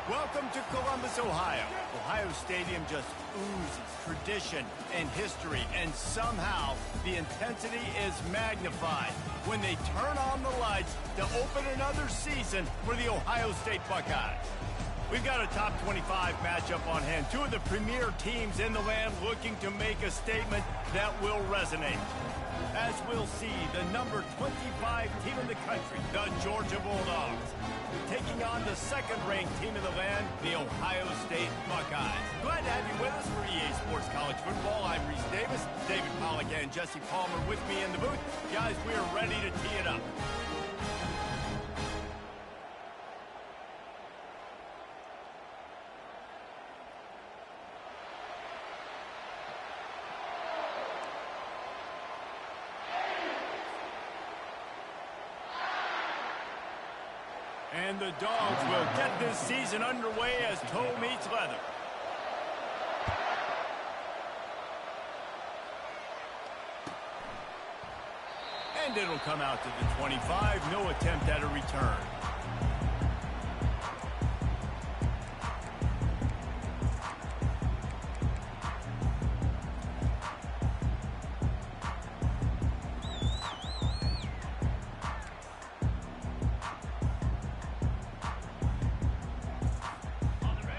Welcome to Columbus, Ohio. Ohio Stadium just oozes tradition and history, and somehow the intensity is magnified when they turn on the lights to open another season for the Ohio State Buckeyes. We've got a top 25 matchup on hand. Two of the premier teams in the land looking to make a statement that will resonate. As we'll see, the number 25 team in the country, the Georgia Bulldogs, taking on the second-ranked team in the land, the Ohio State Buckeyes. Glad to have you with us for EA Sports College Football. I'm Reese Davis, David Pollack and Jesse Palmer with me in the booth. Guys, we are ready to tee it up. And the Dogs will get this season underway as toe meets leather. And it'll come out to the 25. No attempt at a return.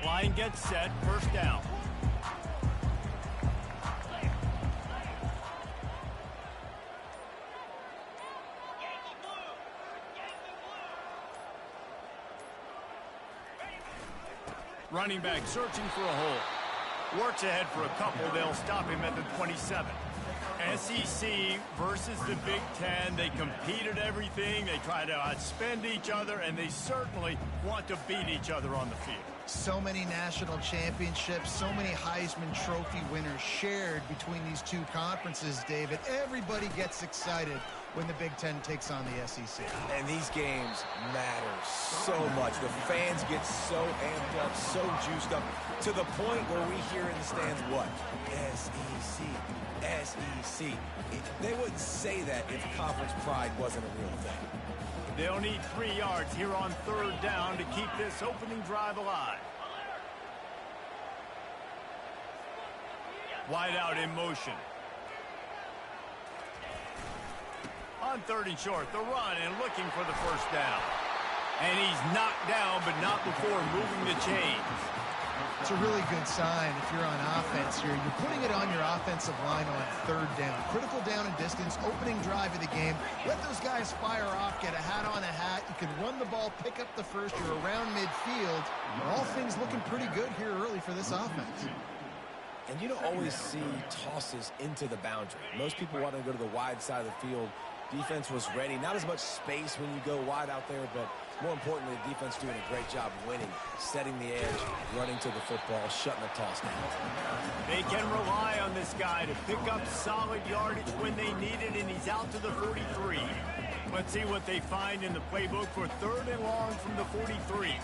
Line gets set, first down. Running back searching for a hole. Works ahead for a couple. They'll stop him at the 27. SEC versus the Big Ten. They compete at everything. They try to outspend each other, and they certainly want to beat each other on the field. So many national championships, so many Heisman Trophy winners shared between these two conferences, David. Everybody gets excited when the Big Ten takes on the SEC. And these games matter so much. The fans get so amped up, so juiced up, to the point where we hear in the stands, what? SEC. SEC. They wouldn't say that if conference pride wasn't a real thing. They'll need 3 yards here on third down to keep this opening drive alive. Wide out in motion. On third and short, the run and looking for the first down. And he's knocked down, but not before moving the chains. It's a really good sign if you're on offense here. You're putting it on your offensive line on third down. Critical down and distance, opening drive of the game. Let those guys fire off, get a hat on a hat. You can run the ball, pick up the first. You're around midfield. All things looking pretty good here early for this offense. And you don't always see tosses into the boundary. Most people want to go to the wide side of the field. Defense was ready. Not as much space when you go wide out there, but more importantly, the defense doing a great job winning, setting the edge, running to the football, shutting the toss down. They can rely on this guy to pick up solid yardage when they need it, and he's out to the 43. Let's see what they find in the playbook for third and long from the 43.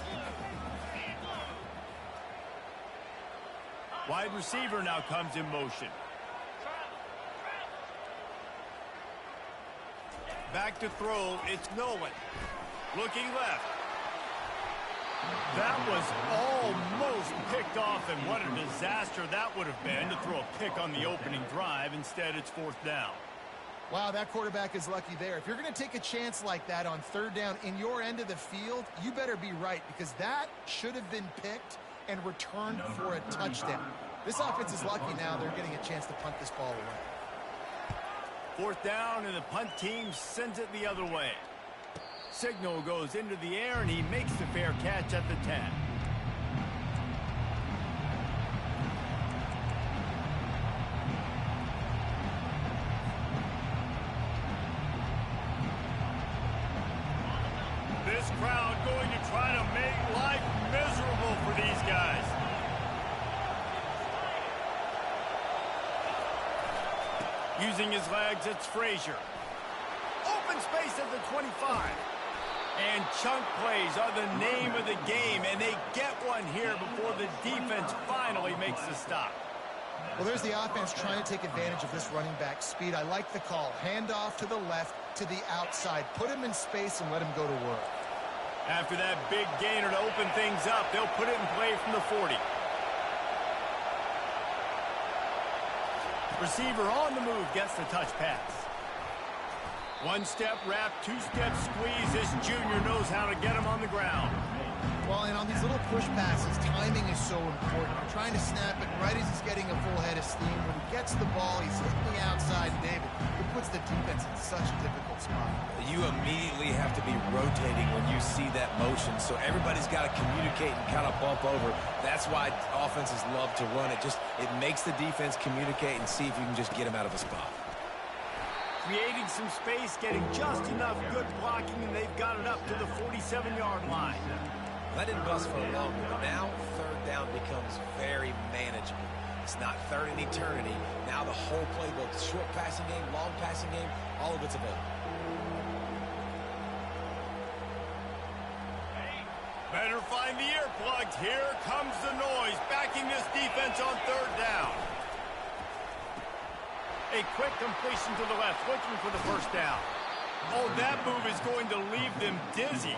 Wide receiver now comes in motion. Back to throw, it's Nolan. Looking left. That was almost picked off, and what a disaster that would have been to throw a pick on the opening drive. Instead, it's fourth down. Wow, that quarterback is lucky there. If you're going to take a chance like that on third down in your end of the field, you better be right, because that should have been picked and returned for a touchdown. This offense is lucky now. They're getting a chance to punt this ball away. Fourth down, and the punt team sends it the other way. Signal goes into the air, and he makes the fair catch at the 10. This crowd going to try to make life miserable for these guys. Using his legs, it's Frazier. Open space at the 25. And chunk plays are the name of the game, and they get one here before the defense finally makes the stop. Well, there's the offense trying to take advantage of this running back speed. I like the call. Hand off to the left, to the outside. Put him in space and let him go to work. After that big gainer to open things up, they'll put it in play from the 40. Receiver on the move gets the touch pass. One-step wrap, two-step squeeze. This junior knows how to get him on the ground. Well, and on these little push passes, timing is so important. You're trying to snap it right as he's getting a full head of steam. When he gets the ball, he's hitting the outside, David. It puts the defense in such a difficult spot. You immediately have to be rotating when you see that motion, so everybody's got to communicate and kind of bump over. That's why offenses love to run it. It makes the defense communicate and see if you can just get him out of a spot. Creating some space, getting just enough good blocking, and they've got it up to the 47-yard line. That didn't bust for long, but now third down becomes very manageable. It's not third in eternity. Now the whole playbook, short passing game, long passing game, all of it's available. Better find the earplugs. Here comes the noise, backing this defense on third down. A quick completion to the left, looking for the first down. Oh, that move is going to leave them dizzy.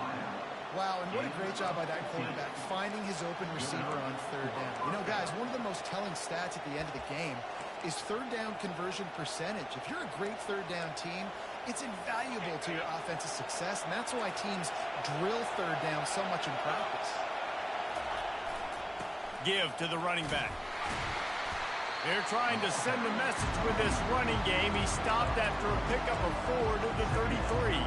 Wow, and what a great job by that quarterback, finding his open receiver on third down. You know, guys, one of the most telling stats at the end of the game is third down conversion percentage. If you're a great third down team, it's invaluable to your offensive success, and that's why teams drill third down so much in practice. Give to the running back. They're trying to send a message with this running game. He stopped after a pickup of 4 to the 33.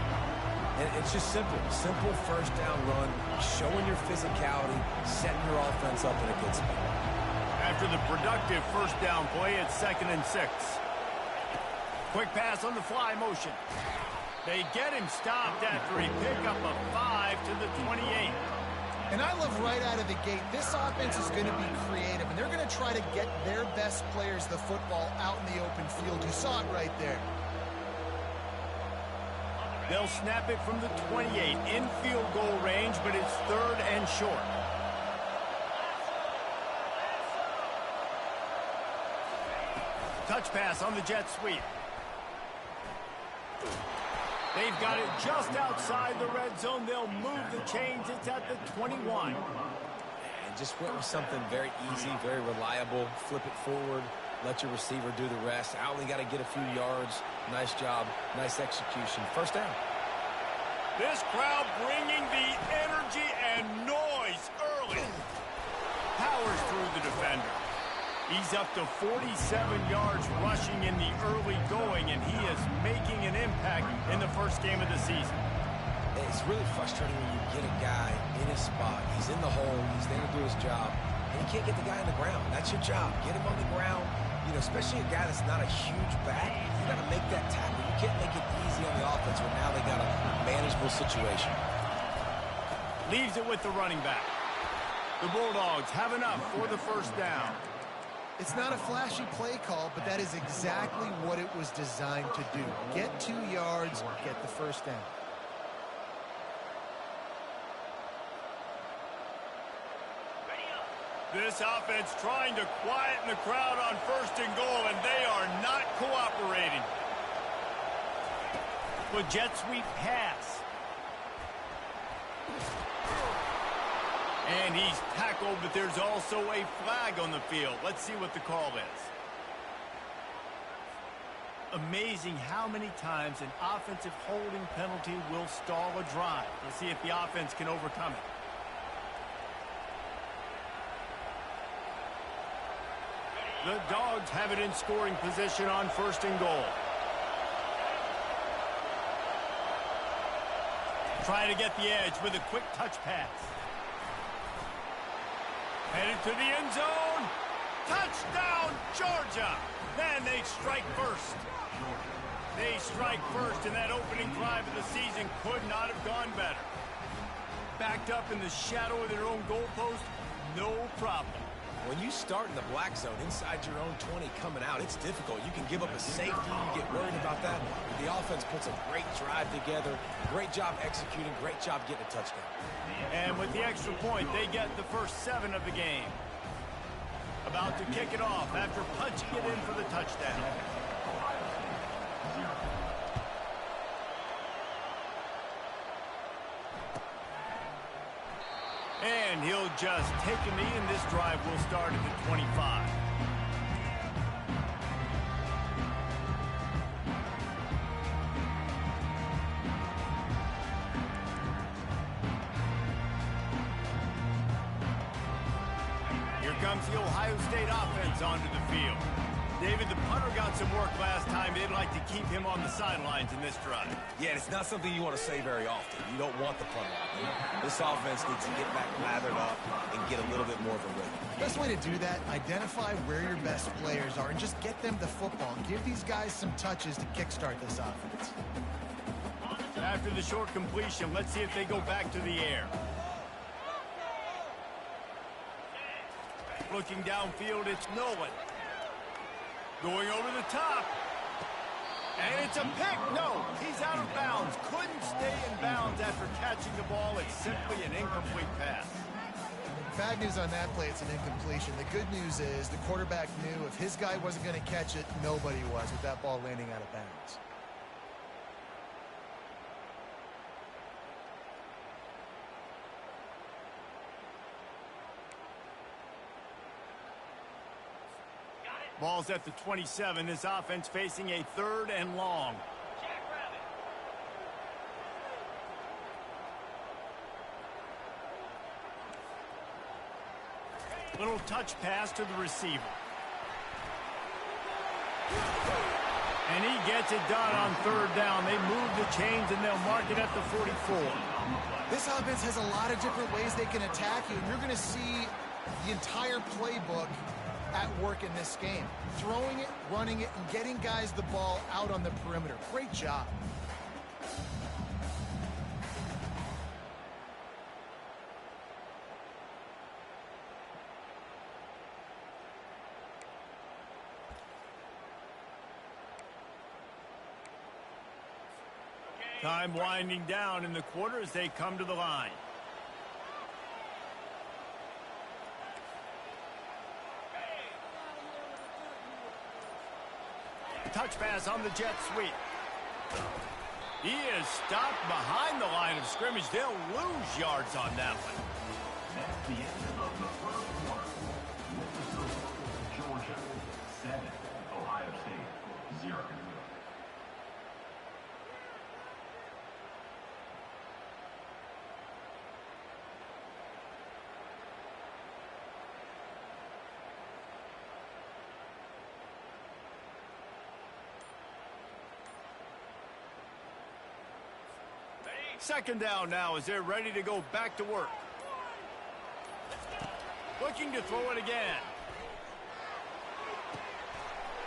And it's just simple. Simple first down run, showing your physicality, setting your offense up in a good spot. After the productive first down play, it's 2nd and 6. Quick pass on the fly motion. They get him stopped after a pickup of 5 to the 28. And I love right out of the gate, this offense is going to be creative, and they're going to try to get their best players the football out in the open field. You saw it right there. They'll snap it from the 28 in field goal range, but it's 3rd and short. Touch pass on the jet sweep. They've got it just outside the red zone. They'll move the chains. It's at the 21. And just went with something very easy, very reliable. Flip it forward. Let your receiver do the rest. I only got to get a few yards. Nice job. Nice execution. First down. This crowd bringing the energy and noise early. Powers through the defender. He's up to 47 yards rushing in the early going, and he is making an impact in the first game of the season. It's really frustrating when you get a guy in his spot. He's in the hole. He's there to do his job. And you can't get the guy on the ground. That's your job. Get him on the ground. You know, especially a guy that's not a huge back, you got to make that tackle. You can't make it easy on the offense when now they got a manageable situation. Leaves it with the running back. The Bulldogs have enough for the first down. It's not a flashy play call, but that is exactly what it was designed to do. Get 2 yards, get the first down. This offense trying to quieten the crowd on 1st and goal, and they are not cooperating. With jet sweep pass. And he's tackled, but there's also a flag on the field. Let's see what the call is. Amazing how many times an offensive holding penalty will stall a drive. Let's see if the offense can overcome it. The Dogs have it in scoring position on 1st and goal. Trying to get the edge with a quick touch pass. Headed to the end zone. Touchdown, Georgia. Then they strike first. They strike first, and that opening drive of the season could not have gone better. Backed up in the shadow of their own goalpost, no problem. When you start in the black zone inside your own 20 coming out, it's difficult. You can give up a safety. You get worried about that. But the offense puts a great drive together. Great job executing. Great job getting a touchdown. And with the extra point, they get the first 7 of the game. About to kick it off after punching it in for the touchdown. And he'll just take a knee, and this drive will start at the 25. Here comes the Ohio State offense onto the field. David, the punter got some work last time. They'd like to keep him on the sidelines in this drive. Yeah, it's not something you want to say very often. You don't want the punter out there. This offense needs to get back lathered up and get a little bit more of a rhythm. Best way to do that, identify where your best players are and just get them the football. Give these guys some touches to kickstart this offense. After the short completion, let's see if they go back to the air. Looking downfield, it's Nolan. Going over the top. And it's a pick. No, he's out of bounds. Couldn't stay in bounds after catching the ball. It's simply an incomplete pass. Bad news on that play, it's an incompletion. The good news is the quarterback knew if his guy wasn't going to catch it, nobody was with that ball landing out of bounds. Ball's at the 27. This offense facing a 3rd and long. Little touch pass to the receiver. And he gets it done on 3rd down. They move the chains and they'll mark it at the 44. This offense has a lot of different ways they can attack you, and you're going to see the entire playbook at work in this game. Throwing it, running it, and getting guys the ball out on the perimeter. Great job. Time winding down in the quarter as they come to the line. Touch pass on the jet sweep. He is stopped behind the line of scrimmage. They'll lose yards on that one. That's the end of the first quarter. Mississippi, Georgia, 7. Ohio State, 0. Second down now as they're ready to go back to work. Looking to throw it again.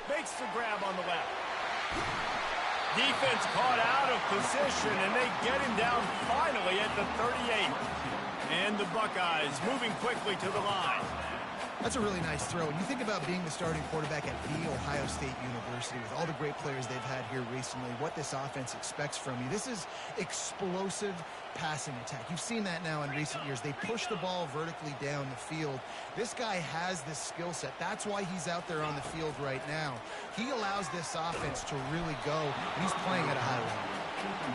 Makes the grab on the left. Defense caught out of position, and they get him down finally at the 38. And the Buckeyes moving quickly to the line. That's a really nice throw. When you think about being the starting quarterback at The Ohio State University with all the great players they've had here recently, what this offense expects from you, this is explosive passing attack. You've seen that now in recent years. They push the ball vertically down the field. This guy has this skill set. That's why he's out there on the field right now. He allows this offense to really go, and he's playing at a high level.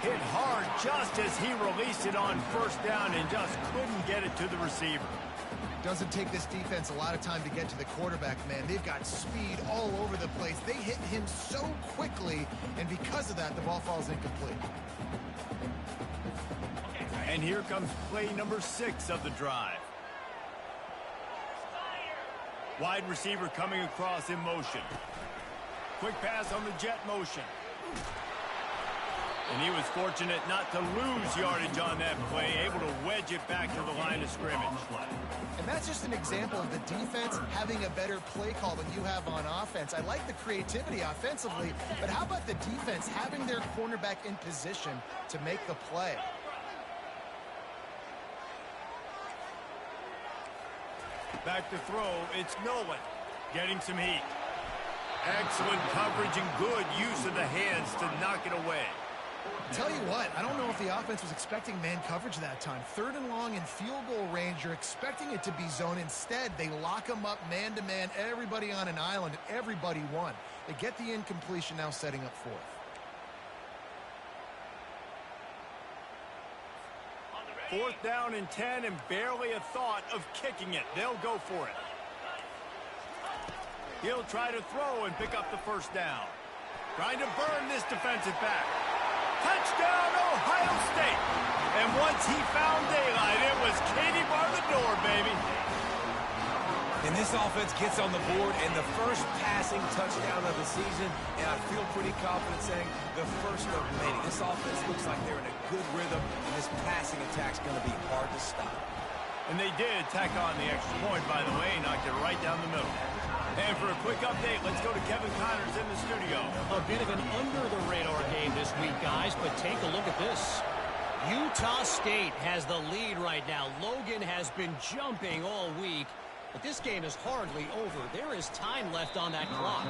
Hit hard just as he released it on 1st down and just couldn't get it to the receiver. Doesn't take this defense a lot of time to get to the quarterback, man. They've got speed all over the place. They hit him so quickly, and because of that, the ball falls incomplete. And here comes play number 6 of the drive. Wide receiver coming across in motion. Quick pass on the jet motion. And he was fortunate not to lose yardage on that play, able to wedge it back to the line of scrimmage. And that's just an example of the defense having a better play call than you have on offense. I like the creativity offensively, but how about the defense having their cornerback in position to make the play? Back to throw, it's Nolan getting some heat. Excellent coverage and good use of the hands to knock it away. Tell you what, I don't know if the offense was expecting man coverage that time. 3rd and long in field goal range, you're expecting it to be zone. Instead, they lock them up man-to-man, everybody on an island, and everybody won. They get the incompletion, now setting up 4th. 4th down and 10 and barely a thought of kicking it. They'll go for it. He'll try to throw and pick up the 1st down. Trying to burn this defensive back. Touchdown, Ohio State. And once he found daylight, it was Katie bar the door, baby. And this offense gets on the board and the first passing touchdown of the season, and I feel pretty confident saying the first of many. This offense looks like they're in a good rhythm, and this passing attack's going to be hard to stop. And they did tack on the extra point, by the way, knocked it right down the middle. And for a quick update, let's go to Kevin Connors in the studio. A bit of an under-the-radar game this week, guys, but take a look at this. Utah State has the lead right now. Logan has been jumping all week. But this game is hardly over. There is time left on that clock.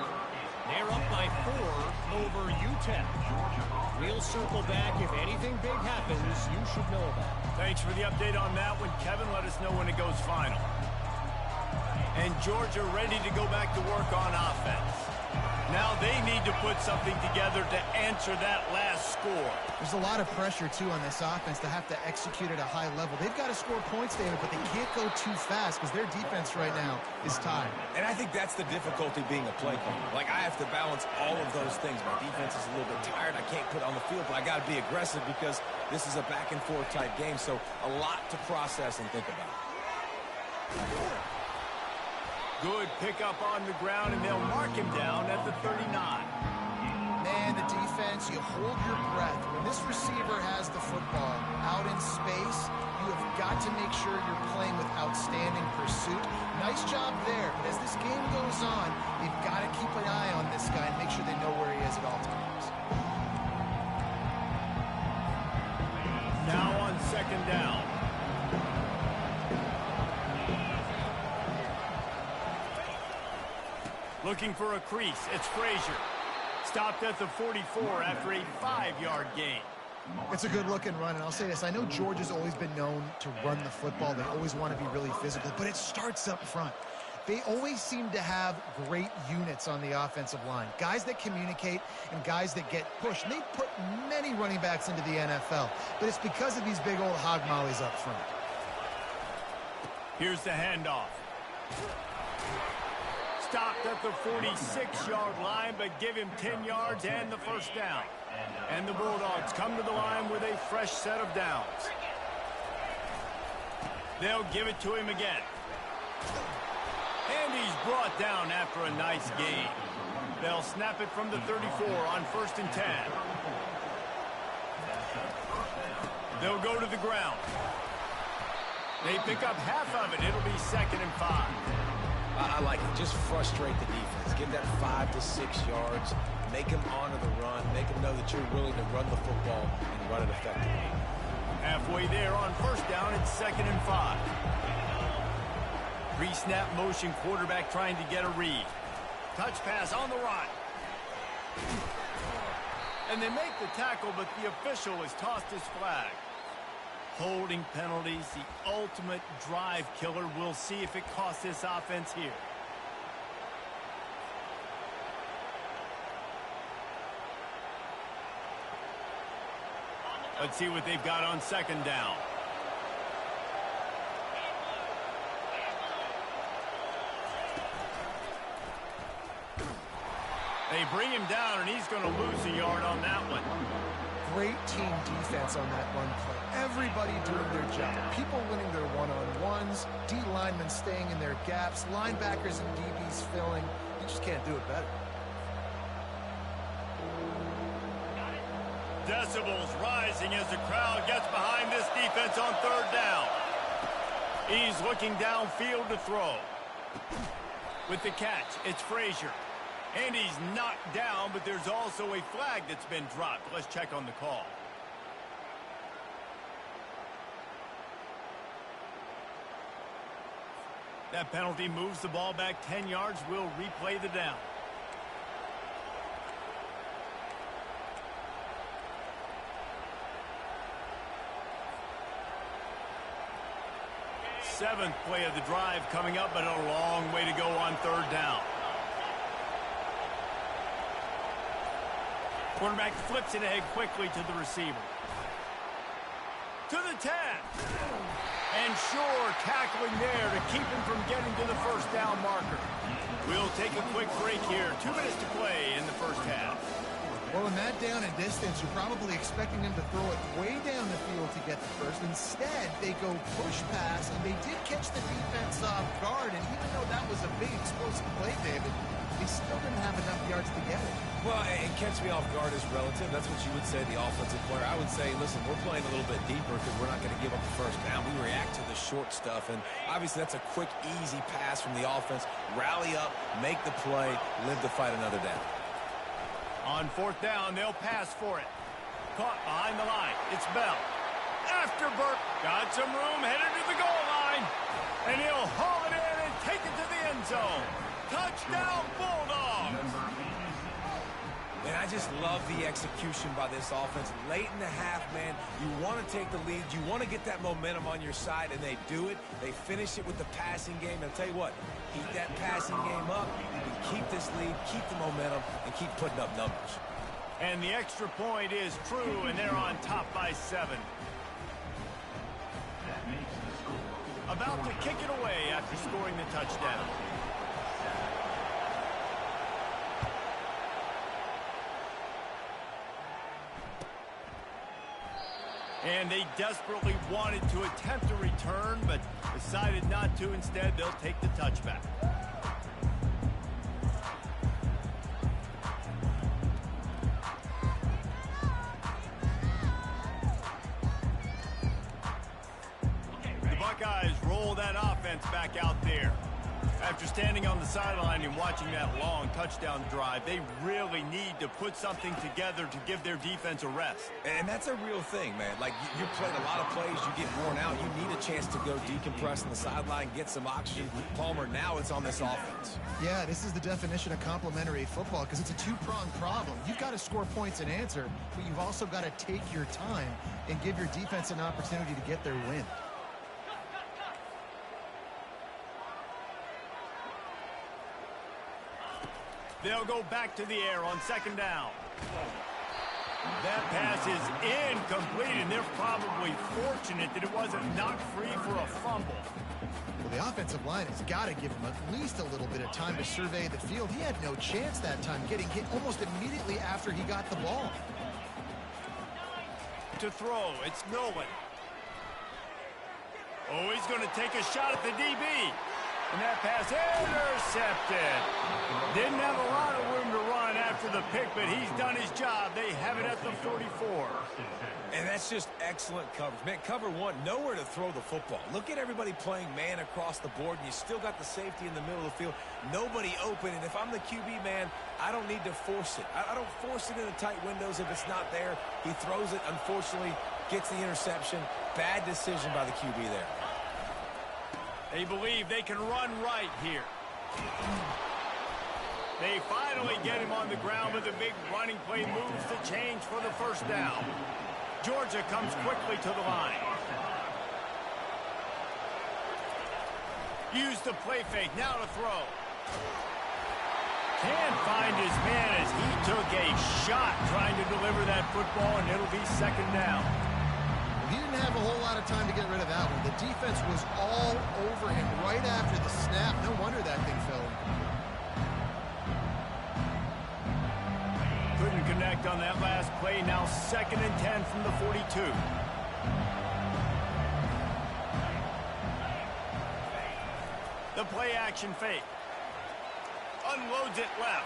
They're up by 4 over UTEP. We'll circle back. If anything big happens, you should know about it. Thanks for the update on that one, Kevin. Let us know when it goes final. And Georgia ready to go back to work on offense. Now they need to put something together to answer that last score. There's a lot of pressure, too, on this offense to have to execute at a high level. They've got to score points, David, but they can't go too fast because their defense right now is tired. And I think that's the difficulty being a play caller. Like, I have to balance all of those things. My defense is a little bit tired. I can't put it on the field, but I got to be aggressive because this is a back-and-forth type game, so a lot to process and think about. Good pickup on the ground, and they'll mark him down at the 39. Man, the defense, you hold your breath. When this receiver has the football out in space, you have got to make sure you're playing with outstanding pursuit. Nice job there, but as this game goes on, you've got to keep an eye on this guy and make sure they know where he is at all times. Now on 2nd down. Looking for a crease. It's Frazier. Stopped at the 44 after a 5-yard gain. It's a good-looking run, and I'll say this. I know Georgia's always been known to run the football. They always want to be really physical, but it starts up front. They always seem to have great units on the offensive line. Guys that communicate and guys that get pushed. And they put many running backs into the NFL, but it's because of these big old hog mollies up front. Here's the handoff. Stopped at the 46-yard line, but give him 10 yards and the 1st down. And the Bulldogs come to the line with a fresh set of downs. They'll give it to him again. And he's brought down after a nice gain. They'll snap it from the 34 on 1st and 10. They'll go to the ground. They pick up half of it. It'll be 2nd and 5. I like it. Just frustrate the defense. Give that 5 to 6 yards. Make them honor the run. Make them know that you're willing to run the football and run it effectively. Halfway there on 1st down, it's 2nd and 5. Pre-snap motion, quarterback trying to get a read. Touch pass on the run. And they make the tackle, but the official has tossed his flag. Holding penalties, the ultimate drive killer. We'll see if it costs this offense here. Let's see what they've got on 2nd down. They bring him down, and he's going to lose a yard on that one. Great team defense on that run play. Everybody doing their job. People winning their one-on-ones, D linemen staying in their gaps, linebackers and DBs filling. You just can't do it better. Decibels rising as the crowd gets behind this defense on 3rd down. He's looking downfield to throw. With the catch, it's Frazier. And he's knocked down, but there's also a flag that's been dropped. Let's check on the call. That penalty moves the ball back 10 yards. We'll replay the down. Seventh play of the drive coming up, but a long way to go on 3rd down. Quarterback flips it ahead quickly to the receiver. to the 10. And sure, tackling there to keep him from getting to the first down marker. We'll take a quick break here. 2 minutes to play in the first half. Well, in that down and distance, you're probably expecting them to throw it way down the field to get the first. Instead, they go push pass, and they did catch the defense off guard. And even though that was a big explosive play, David, they still didn't have enough yards to get it. Well, and catch me off guard is relative. That's what you would say, the offensive player. I would say, listen, we're playing a little bit deeper because we're not going to give up the first down. We react to the short stuff, and obviously that's a quick, easy pass from the offense. Rally up, make the play, live to fight another down. On fourth down, they'll pass for it. Caught behind the line. It's Bell. After Burke. Got some room, headed to the goal line. And he'll haul it in and take it to the end zone. Touchdown, Bulldogs. And I just love the execution by this offense. Late in the half, man, you want to take the lead. You want to get that momentum on your side, and they do it. They finish it with the passing game. And I'll tell you what, keep that passing game up. You can keep this lead, keep the momentum, and keep putting up numbers. And the extra point is true, and they're on top by 7. About to kick it away after scoring the touchdown. And they desperately wanted to attempt a return, but decided not to. Instead, they'll take the touchback. The Buckeyes roll that offense back out there. After standing on the sideline and watching that long touchdown drive, they really need to put something together to give their defense a rest. And that's a real thing, man. Like, you played a lot of plays, you get worn out, you need a chance to go decompress on the sideline, get some oxygen. Palmer, now it's on this offense. Yeah, this is the definition of complementary football because it's a two-pronged problem. You've got to score points and answer, but you've also got to take your time and give your defense an opportunity to get their win. They'll go back to the air on second down. That pass is incomplete, and they're probably fortunate that it wasn't knocked free for a fumble. Well, the offensive line has got to give him at least a little bit of time to survey the field. He had no chance that time, getting hit almost immediately after he got the ball. To throw, it's Nolan. Oh, he's going to take a shot at the DB. And that pass intercepted. Didn't have a lot of room to run after the pick, but he's done his job. They have it at the 44. And that's just excellent coverage. Man, cover one, nowhere to throw the football. Look at everybody playing man across the board, and you still got the safety in the middle of the field. Nobody open, and if I'm the QB, man, I don't need to force it. I don't force it in the tight windows if it's not there. He throws it, unfortunately, gets the interception. Bad decision by the QB there. They believe they can run right here. They finally get him on the ground with a big running play, moves the change for the first down. Georgia comes quickly to the line. Use the play fake, now to throw. Can't find his man as he took a shot trying to deliver that football, and it'll be second down. He didn't have a whole lot of time to get rid of that one. The defense was all over him right after the snap. No wonder that thing fell. Couldn't connect on that last play. Now 2nd and 10 from the 42. The play action fake. Unloads it left.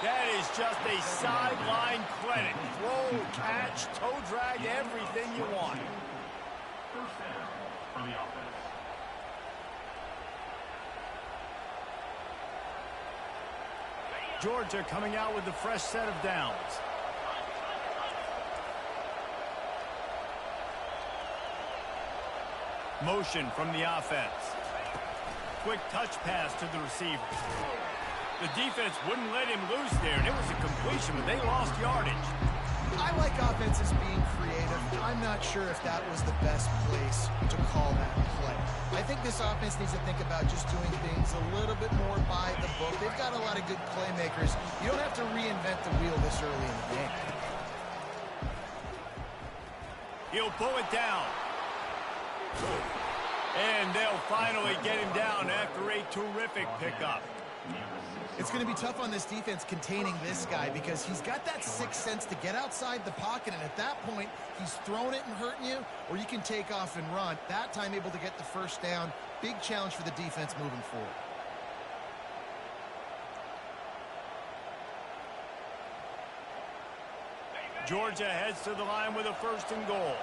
That is just a sideline clinic. Throw, catch, toe drag, everything you want. First down for the offense. Georgia coming out with a fresh set of downs. Motion from the offense. Quick touch pass to the receiver. The defense wouldn't let him loose there, and it was a completion, but they lost yardage. I like offenses being creative. I'm not sure if that was the best place to call that play. I think this offense needs to think about just doing things a little bit more by the book. They've got a lot of good playmakers. You don't have to reinvent the wheel this early in the game. He'll pull it down. And they'll finally get him down after a terrific pickup. It's going to be tough on this defense containing this guy because he's got that sixth sense to get outside the pocket, and at that point, he's throwing it and hurting you, or you can take off and run. That time able to get the first down. Big challenge for the defense moving forward. Georgia heads to the line with a 1st and goal.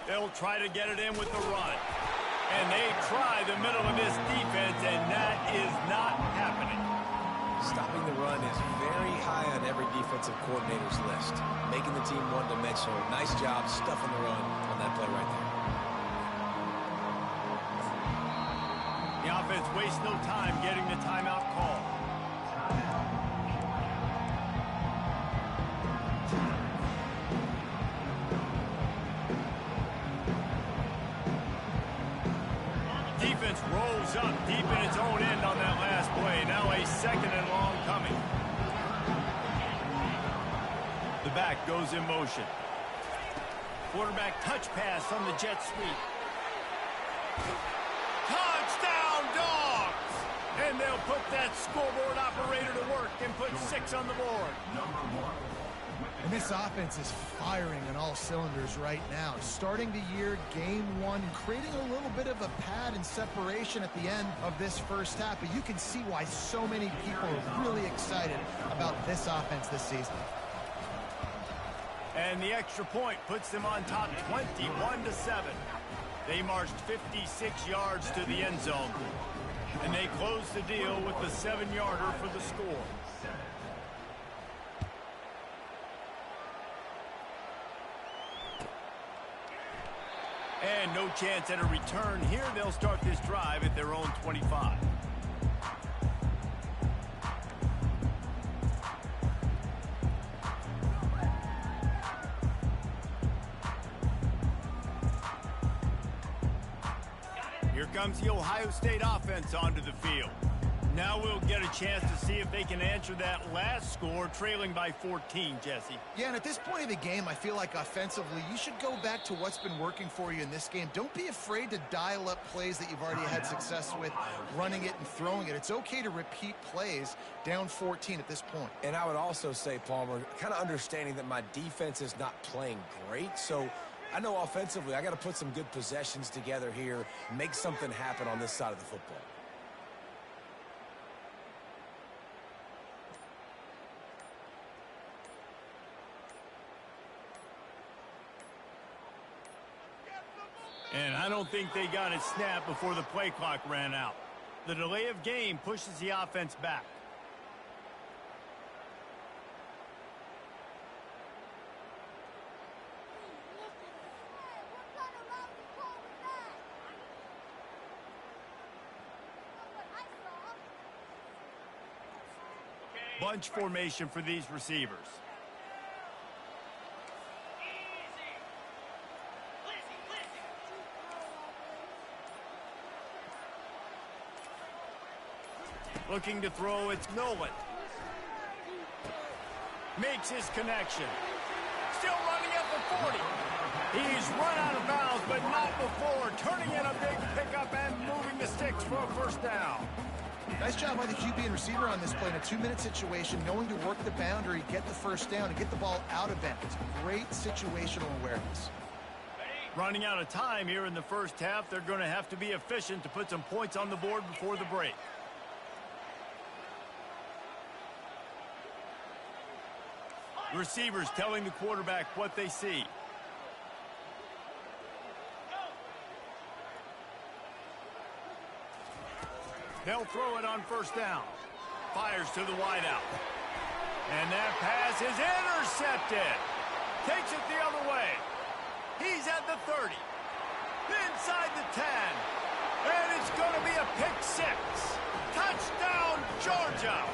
They'll try to get it in with the run. And they try the middle of this defense, and that is not happening. Stopping the run is very high on every defensive coordinator's list. Making the team one-dimensional. Nice job stuffing the run on that play right there. The offense wastes no time getting the timeout call. Defense rolls up deep in its own end on that last play. Now a 2nd and long coming. The back goes in motion. Quarterback touch pass on the jet sweep. Touchdown, Dogs! And they'll put that scoreboard operator to work and put 6 on the board. And this offense is firing on all cylinders right now. Starting the year, game 1, and creating a little bit of a pad and separation at the end of this first half. But you can see why so many people are really excited about this offense this season. And the extra point puts them on top 21-7. They marched 56 yards to the end zone. And they close the deal with the 7-yarder for the score. And no chance at a return here. They'll start this drive at their own 25. Here comes the Ohio State offense onto the field. Now we'll get a chance to see if they can answer that last score, trailing by 14, Jesse. Yeah, and at this point of the game, I feel like offensively, you should go back to what's been working for you in this game. Don't be afraid to dial up plays that you've already had success with, running it and throwing it. It's okay to repeat plays down 14 at this point. And I would also say, Palmer, kind of understanding that my defense is not playing great, so I know offensively I got to put some good possessions together here, make something happen on this side of the football. And I don't think they got it snapped before the play clock ran out. The delay of game pushes the offense back. Bunch formation for these receivers. Looking to throw, it's Nolan. Makes his connection. Still running up the 40. He's run out of bounds, but not before. Turning in a big pickup and moving the sticks for a 1st down. Nice job by the QB and receiver on this play in a 2-minute situation, knowing to work the boundary, get the 1st down, and get the ball out of bounds. Great situational awareness. Running out of time here in the first half, they're going to have to be efficient to put some points on the board before the break. Receivers telling the quarterback what they see. They'll throw it on 1st down. Fires to the wideout. And that pass is intercepted. Takes it the other way. He's at the 30. Inside the 10. And it's going to be a pick 6. Touchdown, Georgia.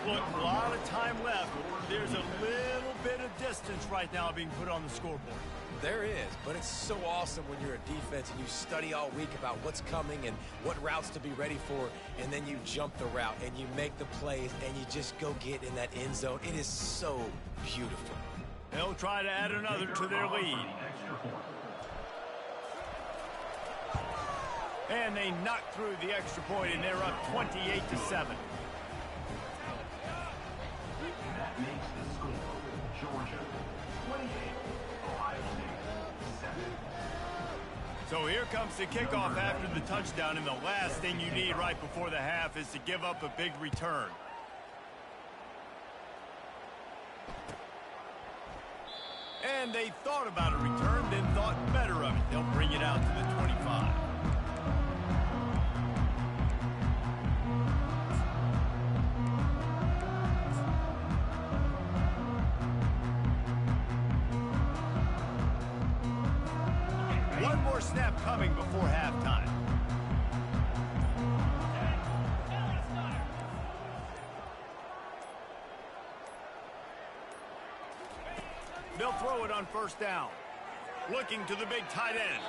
Look, a lot of time left. There's a little bit of distance right now being put on the scoreboard. There is, but it's so awesome when you're a defense and you study all week about what's coming and what routes to be ready for, and then you jump the route and you make the plays and you just go get in that end zone. It is so beautiful. They'll try to add another to their lead. And they knock through the extra point, and they're up 28-7. That makes the score Georgia 28, Ohio State 7. So here comes the kickoff after the touchdown, and the last thing you need right before the half is to give up a big return. And they thought about a return, then thought better of it. They'll bring it out to the 25. One more snap coming before halftime. They'll throw it on first down. Looking to the big tight end.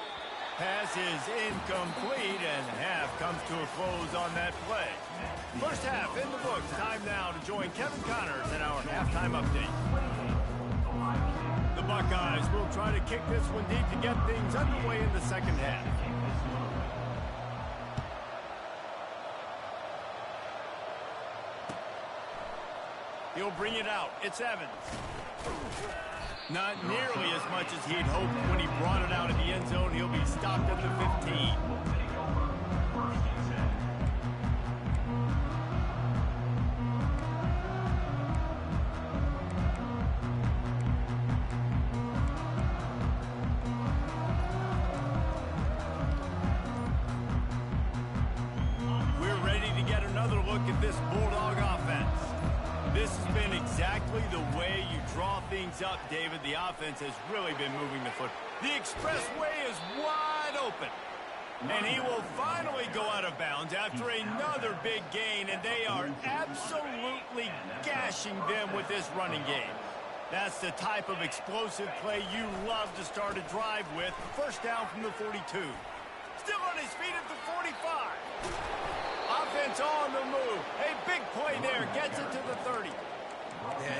Pass is incomplete, and half comes to a close on that play. First half in the books. Time now to join Kevin Connors in our halftime update. The Buckeyes will try to kick this one deep to get things underway in the second half. He'll bring it out. It's Evans. Not nearly as much as he'd hoped when he brought it out of the end zone. He'll be stopped at the 15. We're ready to get another look at this Bulldog offense. This has been exactly the way you draw things up, David. The offense has really been moving the foot. The expressway is wide open. And he will finally go out of bounds after another big gain, and they are absolutely gashing them with this running game. That's the type of explosive play you love to start a drive with. First down from the 42. Still on his feet at the 45. Offense on the move. A big play there. Gets it to the 30.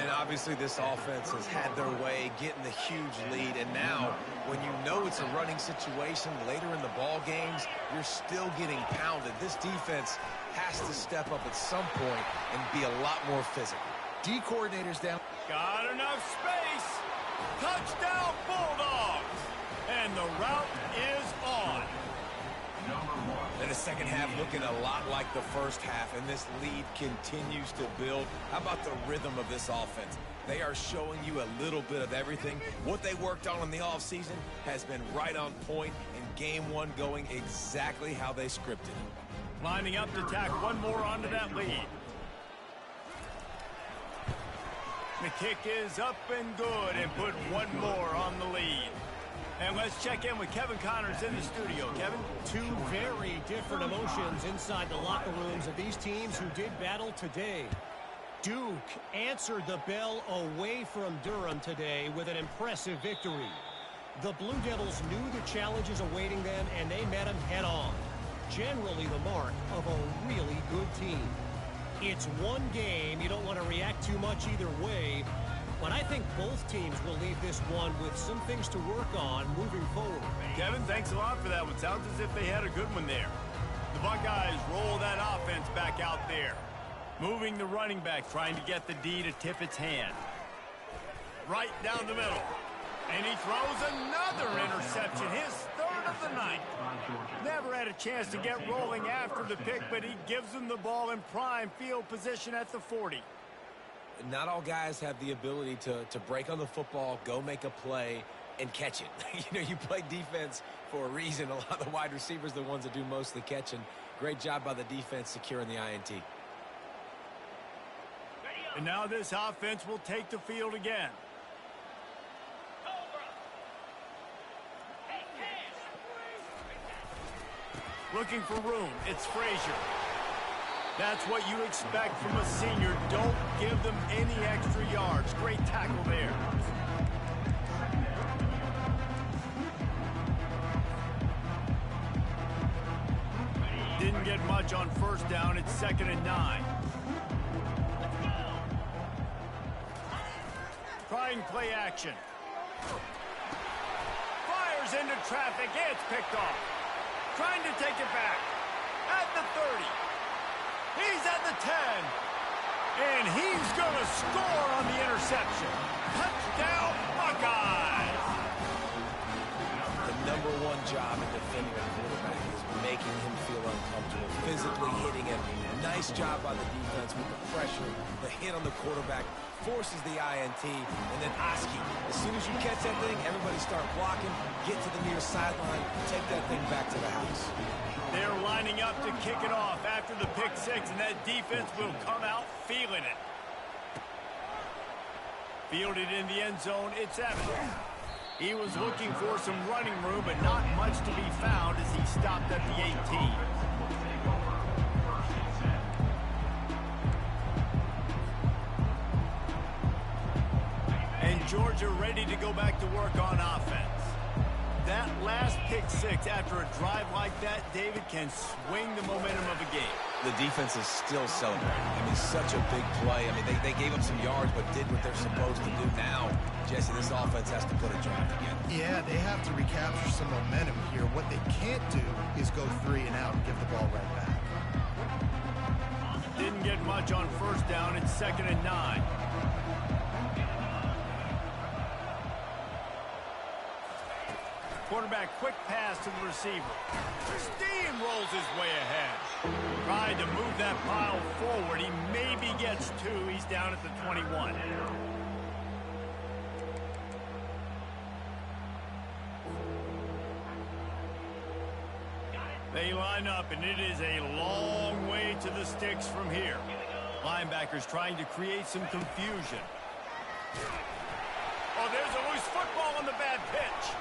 And obviously this offense has had their way getting the huge lead. And now, when you know it's a running situation later in the ball games, you're still getting pounded. This defense has to step up at some point and be a lot more physical. D coordinators down. Got enough space. Touchdown Bulldogs. And the route is on. And the second half looking a lot like the first half, and this lead continues to build. How about the rhythm of this offense? They are showing you a little bit of everything. What they worked on in the offseason has been right on point, and game one going exactly how they scripted it. Lining up to tack one more onto that lead. The kick is up and good, and put one more on the lead. And let's check in with Kevin Connors in the studio. Kevin? Two very different emotions inside the locker rooms of these teams who did battle today. Duke answered the bell away from Durham today with an impressive victory. The Blue Devils knew the challenges awaiting them, and they met them head-on. Generally the mark of a really good team. It's one game. You don't want to react too much either way. But I think both teams will leave this one with some things to work on moving forward. Kevin, thanks a lot for that one. Sounds as if they had a good one there. The Buckeyes roll that offense back out there. Moving the running back, trying to get the D to tip its hand. Right down the middle. And he throws another interception, his third of the night. Never had a chance to get rolling after the pick, but he gives them the ball in prime field position at the 40. Not all guys have the ability to break on the football, go make a play, and catch it. You play defense for a reason. A lot of the wide receivers are the ones that do most of the catching. Great job by the defense securing the INT. And now this offense will take the field again. Looking for room. It's Frazier. That's what you expect from a senior. Don't give them any extra yards. Great tackle there. Didn't get much on first down. It's 2nd and 9. Trying play action. Fires into traffic. It's picked off. Trying to take it back. At the 30. He's at the 10. And he's going to score on the interception. Touchdown, Buckeyes. The number one job in defending a quarterback is making him feel uncomfortable, physically hitting him. Nice job by the defense with the pressure. The hit on the quarterback forces the INT. And then Oski, as soon as you catch that thing, everybody start blocking, get to the near sideline, take that thing back to the house. They're lining up to kick it off after the pick six, and that defense will come out feeling it. Fielded in the end zone, it's Evans. He was looking for some running room, but not much to be found as he stopped at the 18. And Georgia ready to go back to work on offense. That last pick six after a drive like that, David, can swing the momentum of a game. The defense is still celebrating. I mean, such a big play. I mean, they gave up some yards, but did what they're supposed to do. Now, Jesse, this offense has to put a drive together. Yeah, they have to recapture some momentum here. What they can't do is go 3 and out and give the ball right back. Didn't get much on first down. It's 2nd and 9. Quarterback, quick pass to the receiver. Steamrolls his way ahead. Tried to move that pile forward. He maybe gets 2. He's down at the 21. They line up, and it is a long way to the sticks from here. Linebackers trying to create some confusion. Oh, there's a loose football on the bad pitch.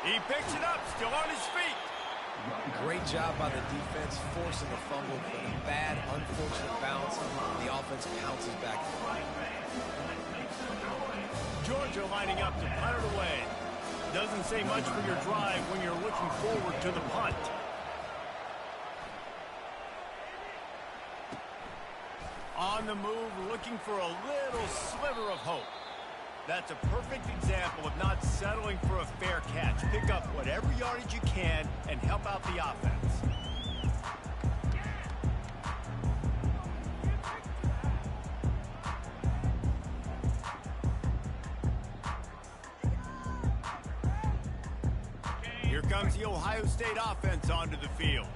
He picks it up, still on his feet. Great job by the defense, forcing the fumble, but a bad, unfortunate bounce. The offense pounces back. Georgia lining up to punt it away. Doesn't say much for your drive when you're looking forward to the punt. On the move, looking for a little sliver of hope. That's a perfect example of not settling for a fair catch. Pick up whatever yardage you can and help out the offense. Here comes the Ohio State offense onto the field.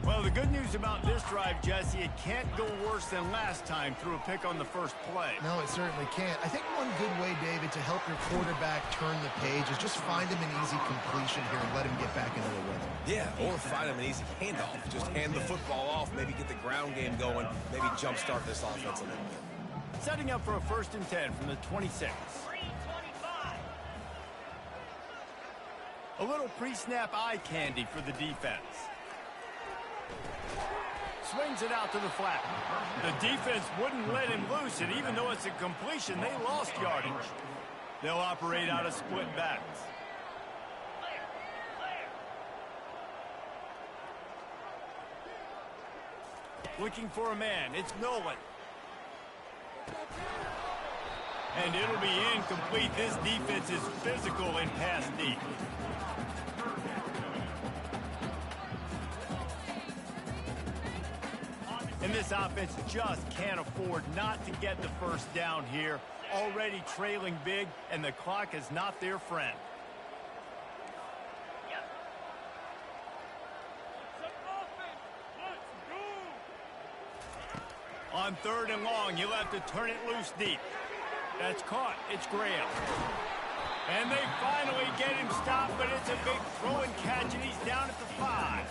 Well, the good news about this drive, Jesse, it can't go worse than last time through a pick on the first play. No, it certainly can't. I think one good way, David, to help your quarterback turn the page is just find him an easy completion here and let him get back into the rhythm. Yeah, or find him an easy handoff. Just hand the football off, maybe get the ground game going, maybe jumpstart this offense a little bit. Setting up for a 1st and 10 from the 26. A little pre-snap eye candy for the defense. Swings it out to the flat. The defense wouldn't let him loose, and even though it's a completion, they lost yardage. They'll operate out of split backs. Looking for a man. It's Nolan. And it'll be incomplete. This defense is physical in pass deep. And this offense just can't afford not to get the first down here. Already trailing big, and the clock is not their friend. On 3rd and long, you'll have to turn it loose deep. That's caught. It's Graham. And they finally get him stopped, but it's a big throw and catch, and he's down at the 5.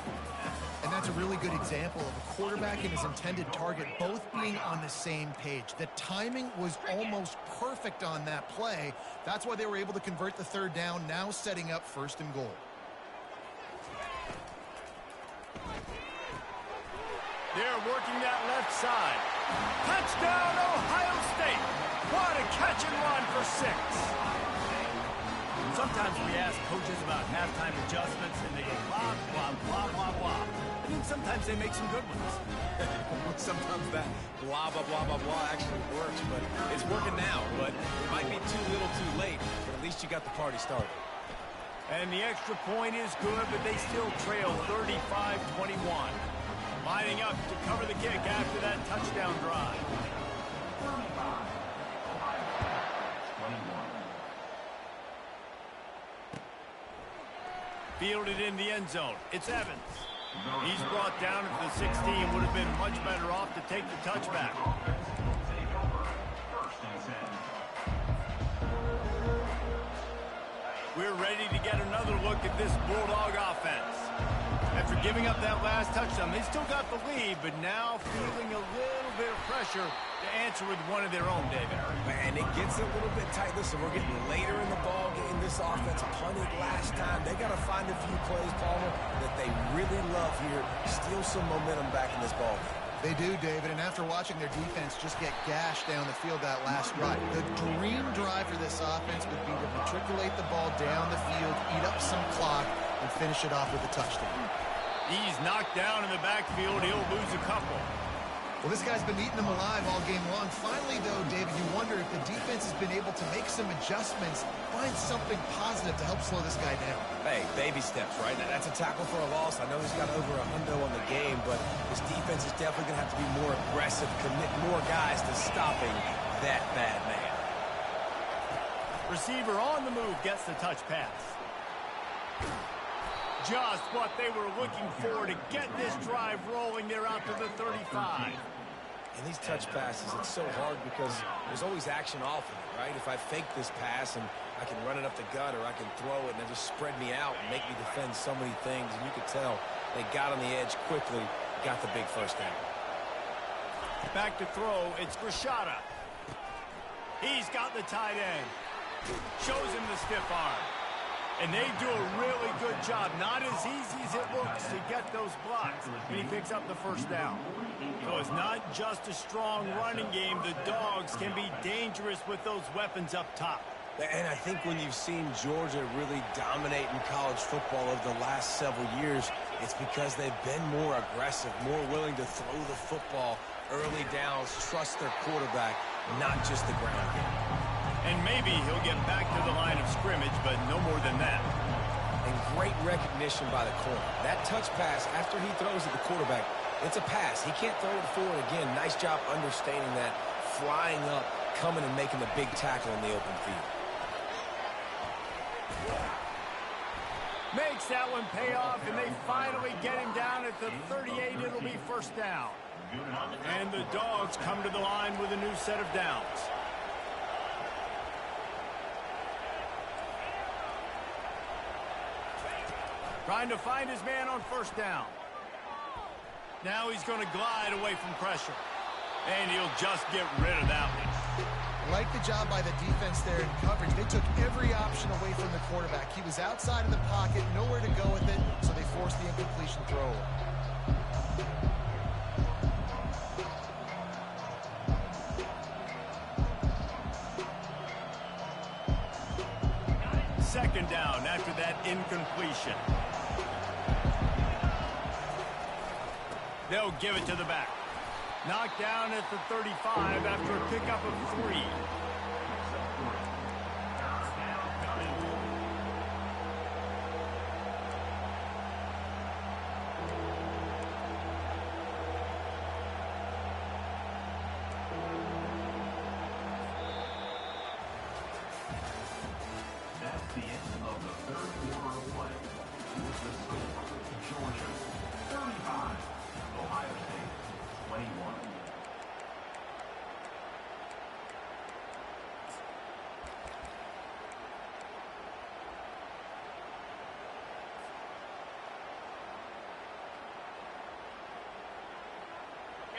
And that's a really good example of a quarterback and his intended target both being on the same page. The timing was almost perfect on that play. That's why they were able to convert the 3rd down, now setting up 1st and goal. They're working that left side. Touchdown, Ohio State. What a catch and run for 6. Sometimes we ask coaches about halftime adjustments, and they go blah, blah, blah, blah, blah. And then sometimes they make some good ones. Sometimes that blah, blah, blah, blah, blah actually works, but it's working now. But it might be too little too late, but at least you got the party started. And the extra point is good, but they still trail 35-21. Lining up to cover the kick after that touchdown drive. 35. Ohio State, 21. Fielded in the end zone. It's Evans. He's brought down at the 16. Would have been much better off to take the touchback. Take over. First and 10. We're ready to get another look at this Bulldog offense. After giving up that last touchdown, they still got the lead, but now feeling a little bit of pressure to answer with one of their own, David. Man, it gets a little bit tight. Listen, we're getting later in the ball game. This offense punted last time. They got to find a few plays, Palmer, that they really love here. Steal some momentum back in this ball game. They do, David, and after watching their defense just get gashed down the field that last drive, the dream drive for this offense would be to matriculate the ball down the field, eat up some clock, and finish it off with a touchdown. He's knocked down in the backfield. He'll lose a couple. Well, this guy's been eating them alive all game long. Finally, though, David, you wonder if the defense has been able to make some adjustments, find something positive to help slow this guy down. Hey, baby steps, right? That's a tackle for a loss. I know he's got over a hundo on the game, but this defense is definitely going to have to be more aggressive, commit more guys to stopping that bad man. Receiver on the move gets the touch pass. Just what they were looking for to get this drive rolling. They're out to the 35. And these touch passes, it's so hard because there's always action off of it, right? If I fake this pass and I can run it up the gut, or I can throw it and it just spread me out and make me defend so many things. And you could tell they got on the edge quickly, got the big first down. Back to throw, it's Grishada. He's got the tight end. Shows him the stiff arm. And they do a really good job. Not as easy as it looks to get those blocks. And he picks up the first down. So it's not just a strong running game. The Dogs can be dangerous with those weapons up top. And I think when you've seen Georgia really dominate in college football over the last several years, it's because they've been more aggressive, more willing to throw the football early downs, trust their quarterback, not just the ground game. And maybe he'll get back to the line of scrimmage, but no more than that. And great recognition by the corner. That touch pass, after he throws at the quarterback, it's a pass. He can't throw it forward again. Nice job understanding that, flying up, coming and making the big tackle in the open field. Makes that one pay off, and they finally get him down at the 38. It'll be first down. And the Dogs come to the line with a new set of downs. Trying to find his man on first down. Now he's going to glide away from pressure. And he'll just get rid of that one. I like the job by the defense there in coverage. They took every option away from the quarterback. He was outside of the pocket, nowhere to go with it, so they forced the incompletion throw. Second down after that incompletion. They'll give it to the back. Knocked down at the 35 after a pickup of 3. That's the end of the third quarter of play. With the score, Georgia 35, Ohio State 21.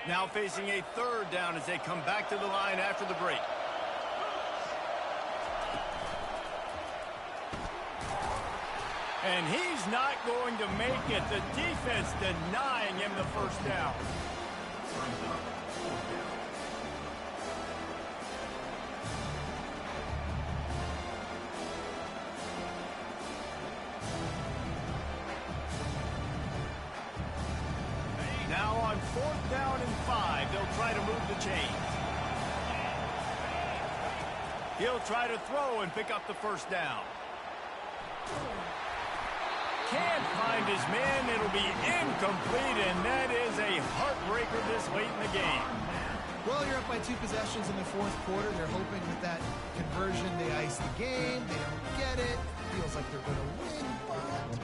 Now facing a third down as they come back to the line after the break. And he's not going to make it. The defense denying him the first down. brings up fourth down. Now on 4th down and 5, they'll try to move the chains. He'll try to throw and pick up the first down. Can't find his man. It'll be incomplete, and that is a heartbreaker this late in the game. Well, you're up by 2 possessions in the 4th quarter. They're hoping with that conversion they ice the game. They don't get it. Feels like they're going to win, but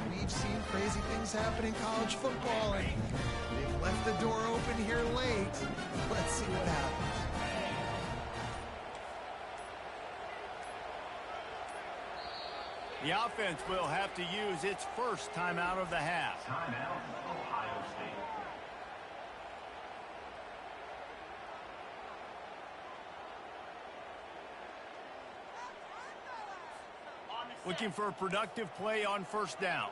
we've seen crazy things happen in college football, and they've left the door open here late. Let's see what happens. The offense will have to use its first timeout of the half. Timeout, Ohio State. Looking for a productive play on 1st down.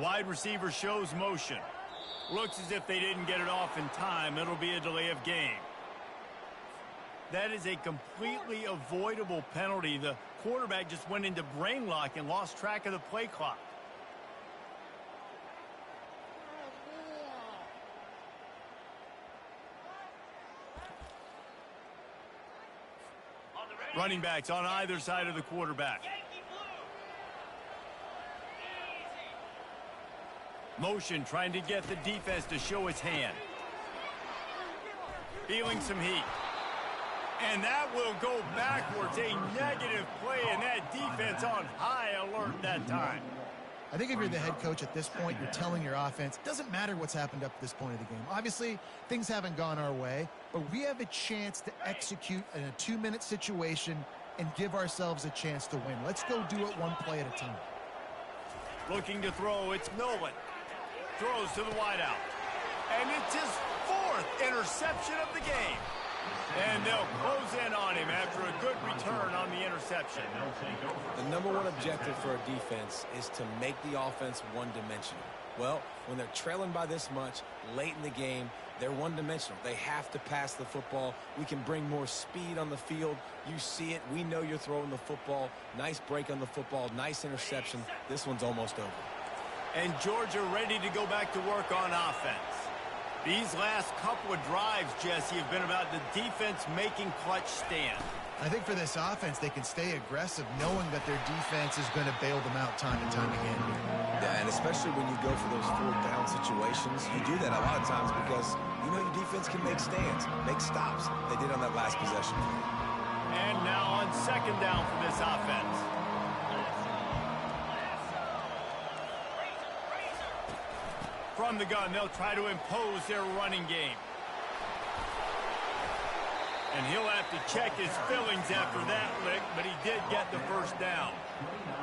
Wide receiver shows motion. Looks as if they didn't get it off in time. It'll be a delay of game. That is a completely avoidable penalty. The quarterback just went into brain lock and lost track of the play clock. Running backs on either side of the quarterback. Motion trying to get the defense to show its hand. Feeling some heat. And that will go backwards. A negative play, and that defense on high alert that time. I think if you're the head coach at this point, you're telling your offense, it doesn't matter what's happened up to this point of the game. Obviously, things haven't gone our way, but we have a chance to execute in a 2-minute situation and give ourselves a chance to win. Let's go do it one play at a time. Looking to throw, it's Nolan. Throws to the wideout. And it's his 4th interception of the game. And they'll close in on him after a good return on the interception. The #1 objective for a defense is to make the offense one-dimensional. Well, when they're trailing by this much late in the game, they're one-dimensional. They have to pass the football. We can bring more speed on the field. You see it. We know you're throwing the football. Nice break on the football. Nice interception. This one's almost over. And Georgia ready to go back to work on offense. These last couple of drives, Jesse, have been about the defense making clutch stands. I think for this offense, they can stay aggressive knowing that their defense is going to bail them out time and time again. Yeah, and especially when you go for those 4th down situations, you do that a lot of times because you know your defense can make stands, make stops. They did on that last possession. And now on 2nd down for this offense. From the gun, they'll try to impose their running game. And he'll have to check his fillings after that lick, but he did get the first down.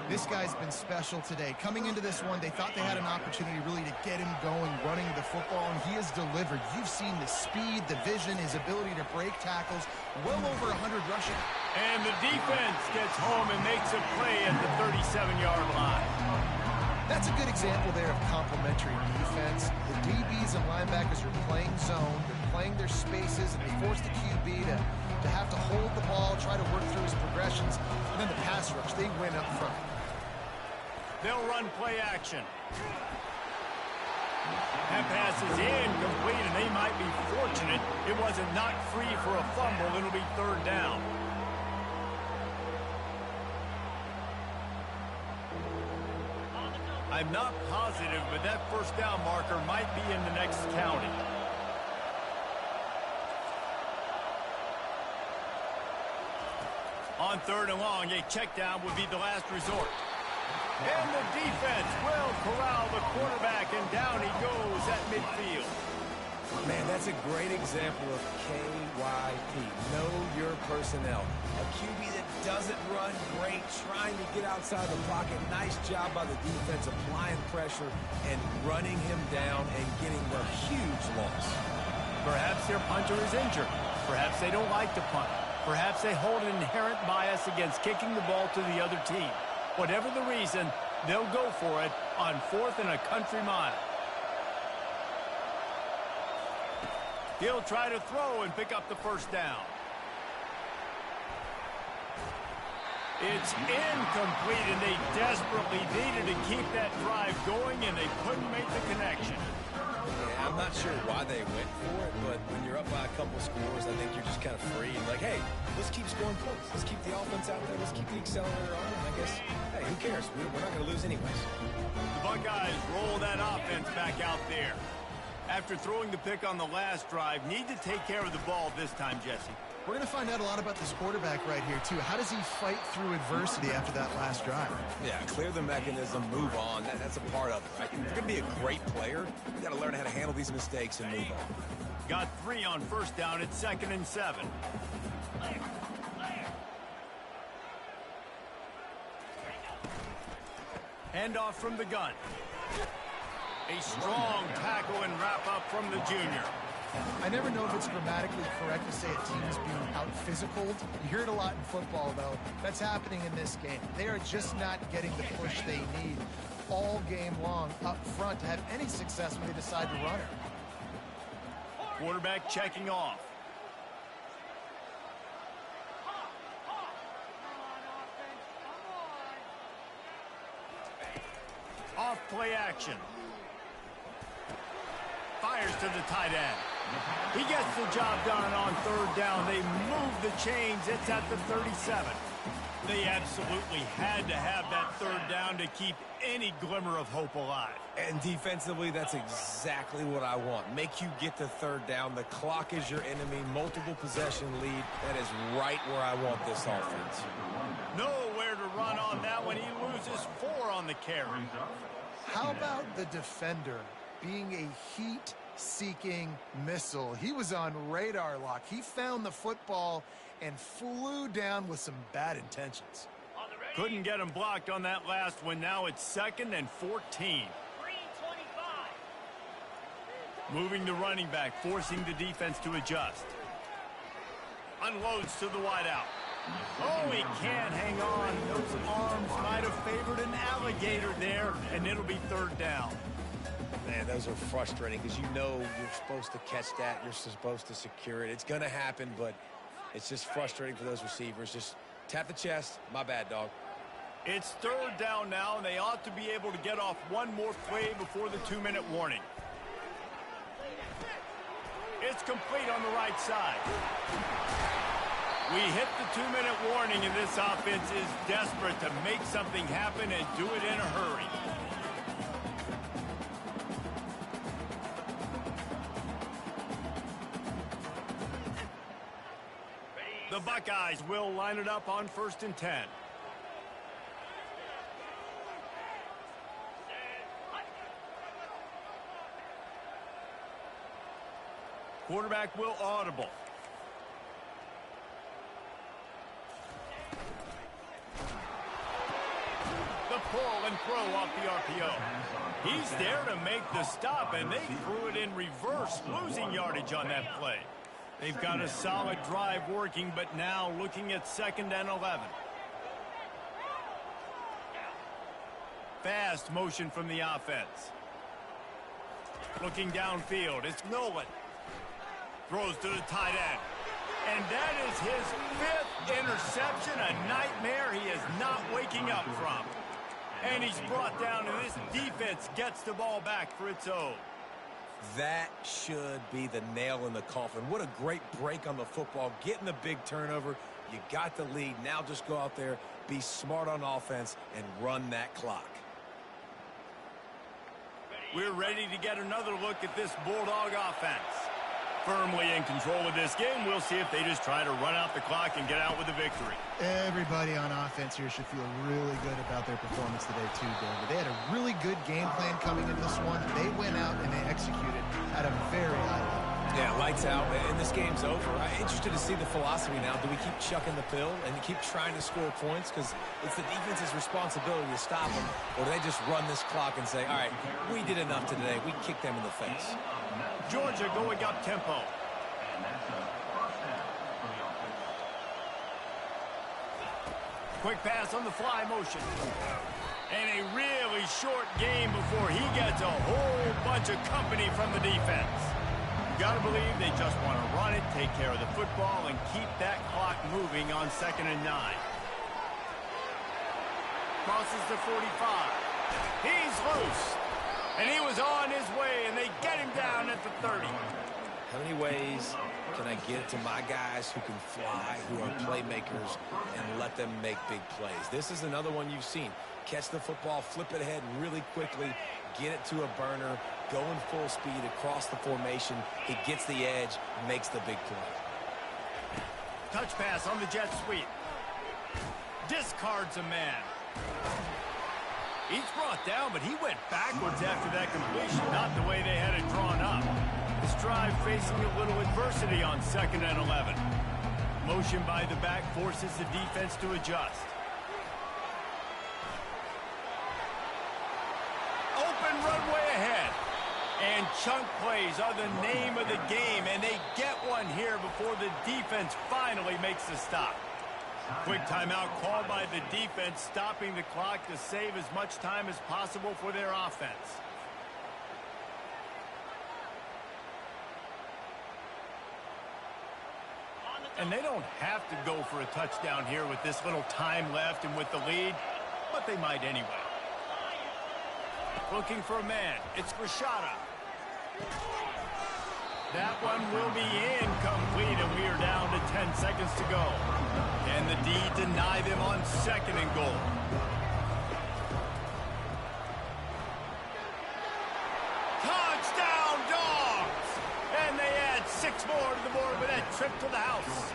This guy's been special today. Coming into this one, they thought they had an opportunity really to get him going, running the football, and he has delivered. You've seen the speed, the vision, his ability to break tackles, well over 100 rushing. And the defense gets home and makes a play at the 37-yard line. That's a good example there of complementary defense. The DBs and linebackers are playing zone, they're playing their spaces, and they force the QB to have to hold the ball, try to work through his progressions, and then the pass rush, they win up front. They'll run play action. That pass is incomplete, and they might be fortunate it wasn't knocked free for a fumble. It'll be 3rd down. I'm not positive, but that 1st down marker might be in the next county. On 3rd and long, a check down would be the last resort. And the defense will corral the quarterback, and down he goes at midfield. Man, that's a great example of KYP. Know your personnel. A QB that doesn't run great, trying to get outside the pocket. Nice job by the defense applying pressure and running him down and getting the huge loss. Perhaps their punter is injured. Perhaps they don't like to punt. Perhaps they hold an inherent bias against kicking the ball to the other team. Whatever the reason, they'll go for it on 4th and a country mile. He'll try to throw and pick up the first down. It's incomplete, and they desperately needed to keep that drive going, and they couldn't make the connection. Yeah, I'm not sure why they went for it, but when you're up by a couple scores, I think you're just kind of free. Like, hey, let's keep scoring points. Let's keep the offense out there. Let's keep the accelerator on. And I guess, hey, who cares? We're not going to lose anyways. The Buckeyes roll that offense back out there. After throwing the pick on the last drive, need to take care of the ball this time, Jesse. We're going to find out a lot about this quarterback right here, too. How does he fight through adversity after that last drive? Yeah, clear the mechanism, move on. That's a part of it, right? If you're going to be a great player, you got to learn how to handle these mistakes and move on. Got 3 on first down at 2nd and 7. Handoff from the gun. A strong tackle and wrap-up from the junior. I never know if it's grammatically correct to say a team's being out-physicaled. You hear it a lot in football, though. That's happening in this game. They are just not getting the push they need all game long up front to have any success when they decide to run it. Quarterback checking off. Off play action. Fires to the tight end. He gets the job done on 3rd down. They move the chains. It's at the 37. They absolutely had to have that 3rd down to keep any glimmer of hope alive. And defensively, that's exactly what I want. Make you get the 3rd down. The clock is your enemy. Multiple possession lead. That is right where I want this offense. Nowhere to run on that one. He loses 4 on the carry. How about the defender being a heat-seeking missile? He was on radar lock. He found the football and flew down with some bad intentions. Couldn't get him blocked on that last one. Now it's 2nd and 14. Moving the running back, forcing the defense to adjust. Unloads to the wideout. Oh, he can't hang on. Those arms might have favored an alligator there, and it'll be 3rd down. Man, those are frustrating because you know you're supposed to catch that. You're supposed to secure it. It's going to happen, but it's just frustrating for those receivers. Just tap the chest. My bad, dog. It's 3rd down now, and they ought to be able to get off one more play before the 2-minute warning. It's complete on the right side. We hit the 2-minute warning, and this offense is desperate to make something happen and do it in a hurry. The Buckeyes will line it up on 1st and 10. Quarterback will audible. The pull and throw off the RPO. He's there to make the stop, and they threw it in reverse, losing yardage on that play. They've got a solid drive working, but now looking at 2nd and 11. Fast motion from the offense. Looking downfield, it's Nolan. Throws to the tight end. And that is his 5th interception, a nightmare he is not waking up from. And he's brought down, and this defense gets the ball back for its own. That should be the nail in the coffin. What a great break on the football. Getting the big turnover. You got the lead. Now just go out there, be smart on offense, and run that clock. We're ready to get another look at this Bulldog offense. Firmly in control of this game. We'll see if they just try to run out the clock and get out with a victory. Everybody on offense here should feel really good about their performance today too, David. They had a really good game plan coming into this one. They went out and they executed at a very high level. Yeah, lights out, and this game's over. I'm interested to see the philosophy now. Do we keep chucking the pill and keep trying to score points? Because it's the defense's responsibility to stop them. Or do they just run this clock and say, all right, we did enough today. We kicked them in the face. Georgia going up tempo. Quick pass on the fly motion. And a really short game before he gets a whole bunch of company from the defense. Got to believe they just want to run it, take care of the football, and keep that clock moving on 2nd and 9. Crosses the 45. He's loose. And he was on his way, and they get him down at the 30. How many ways can I get to my guys who can fly, who are playmakers, and let them make big plays? This is another one you've seen. Catch the football, flip it ahead really quickly, get it to a burner, going full speed across the formation. He gets the edge, makes the big play. Touch pass on the jet sweep. Discards a man. He's brought down, but he went backwards after that completion, not the way they had it drawn up. This drive facing a little adversity on 2nd and 11. Motion by the back forces the defense to adjust. Open runway ahead. And chunk plays are the name of the game, and they get one here before the defense finally makes the stop. Quick timeout called by the defense, stopping the clock to save as much time as possible for their offense. And they don't have to go for a touchdown here with this little time left and with the lead, but they might anyway. Looking for a man. It's Rashada. That one will be incomplete, and we are down to 10 seconds to go. And the D deny them on 2nd and goal. Touchdown, Dogs! And they add 6 more to the board with that trip to the house.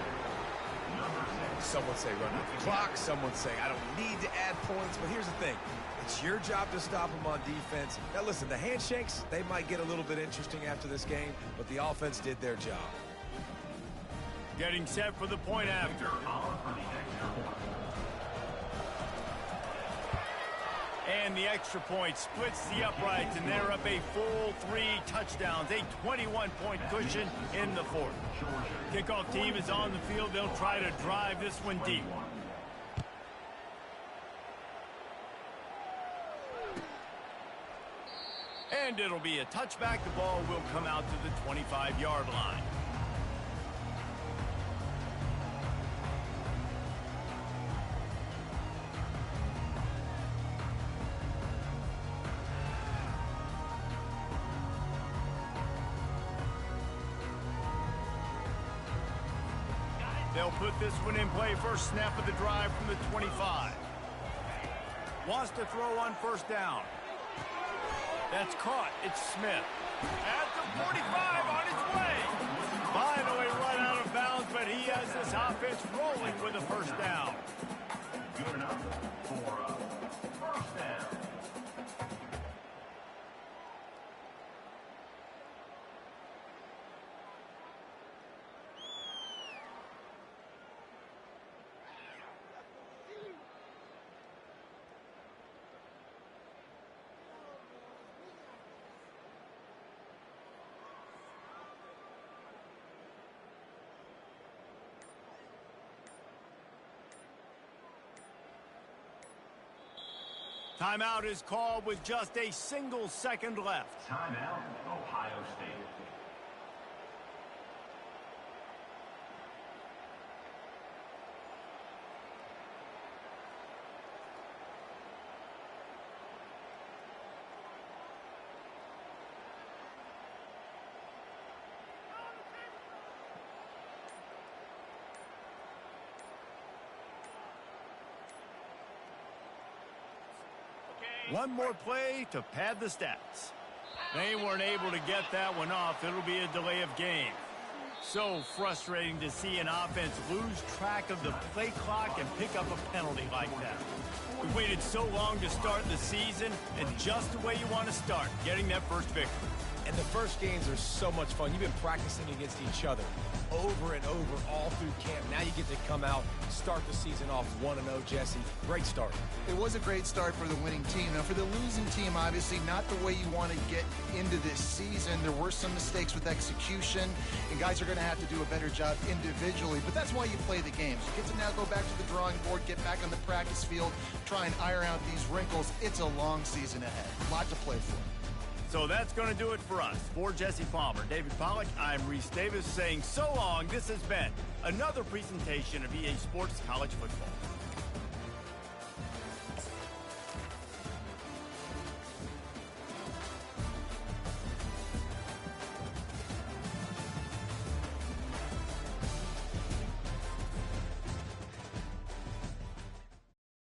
Some would say run out the clock. Some would say I don't need to add points. But here's the thing. It's your job to stop them on defense. Now, listen, the handshakes, they might get a little bit interesting after this game, but the offense did their job. Getting set for the point after. And the extra point splits the uprights, and they're up a full 3 touchdowns, a 21-point cushion in the 4th. Kickoff team is on the field. They'll try to drive this one deep. And it'll be a touchback. The ball will come out to the 25-yard line. They'll put this one in play. First snap of the drive from the 25. Wants to throw on 1st down. That's caught. It's Smith. At the 45 on his way. Finally run out of bounds, but he has this offense rolling with a 1st down. Good enough for a 1st down. Timeout is called with just a single second left. Timeout, Ohio State. One more play to pad the stats. They weren't able to get that one off. It'll be a delay of game. So frustrating to see an offense lose track of the play clock and pick up a penalty like that. We waited so long to start the season, and just the way you want to start, getting that first victory. And the first games are so much fun. You've been practicing against each other over and over all through camp. Now you get to come out, start the season off 1-0, Jesse. Great start. It was a great start for the winning team. Now, for the losing team, obviously not the way you want to get into this season. There were some mistakes with execution, and guys are going to have to do a better job individually. But that's why you play the games. You get to now go back to the drawing board, get back on the practice field, try and iron out these wrinkles. It's a long season ahead. A lot to play for. So that's going to do it for us. For Jesse Palmer, David Pollack, I'm Reese Davis saying so long. This has been another presentation of EA Sports College Football.